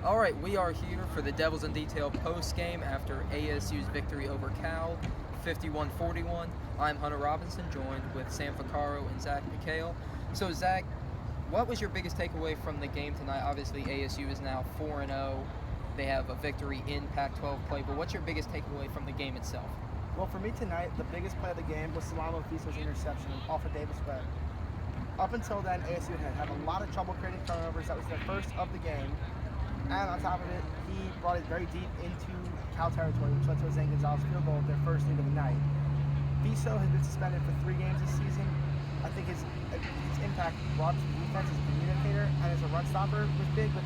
All right, we are here for the Devils in Detail post-game after ASU's victory over Cal, 51-41. I'm Hunter Robinson, joined with Sam Ficarro and Zach Pekale. So, Zach, what was your biggest takeaway from the game tonight? Obviously, ASU is now 4-0. They have a victory in Pac-12 play, but what's your biggest takeaway from the game itself? Well, for me tonight, the biggest play of the game was Salamo Fiso's interception off of Davis Webb. Up until then, ASU had had a lot of trouble creating turnovers. That was their first of the game. And on top of it, he brought it very deep into Cal territory, which led to a Zane Gonzalez field goal, their first lead of the night. Fiso has been suspended for 3 games this season. I think his impact brought to the defense as a communicator and as a run stopper was big, but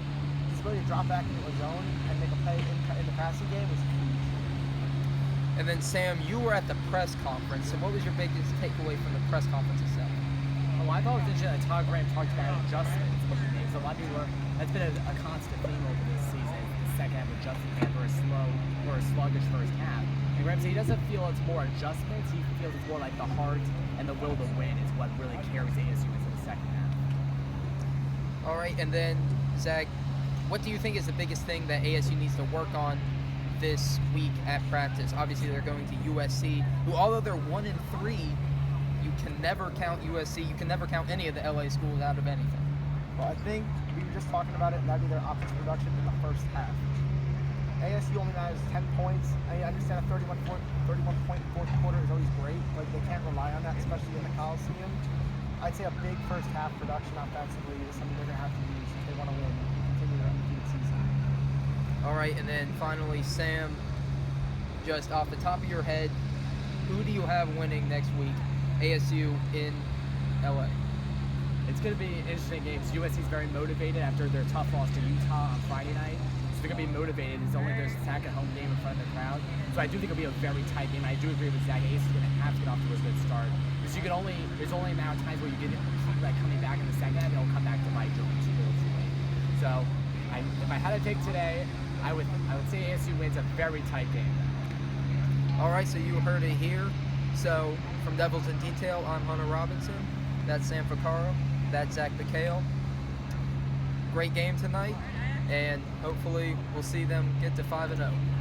his ability to drop back into a zone and make a play in the passing game was huge. And then, Sam, you were at the press conference, so what was your biggest takeaway from the press conference itself? Well, I thought it was interesting that Todd Graham talked about adjustments with the games. A lot of people that's been a constant theme over this season. The second half adjusting for a slow or a sluggish first half. And Graham said he doesn't feel it's more adjustments. He feels it's more like the heart and the will to win is what really carries ASU into the second half. All right, and then, Zach, what do you think is the biggest thing that ASU needs to work on this week at practice? Obviously, they're going to USC, who, although they're 1-3, you can never count USC. You can never count any of the LA schools out of anything. Well, I think we were just talking about it, and that'd be their offensive production in the first half. ASU only managed 10 points. I understand a 31-point fourth quarter is always great, but they can't rely on that, especially in the Coliseum. I'd say a big first half production offensively is something they're going to have to use if they want to win and continue their undefeated season. All right, and then finally, Sam, just off the top of your head, who do you have winning next week? ASU in LA. It's going to be an interesting game. USC is very motivated after their tough loss to Utah on Friday night. So they're going to be motivated. It's only their second home game in front of the crowd. So I do think it'll be a very tight game. I do agree with Zach. ASU is going to have to get off to a good start. Because there's only a amount of times where you get coming back in the second half, and it'll come back to bite you when it's a little too late. So if I had to take today, I would say ASU wins a very tight game. All right, so you heard it here. So from Devils in Detail, I'm Hunter Robinson. That's Sam Ficarro. That's Zach Pekale. Great game tonight, and hopefully we'll see them get to 5-0.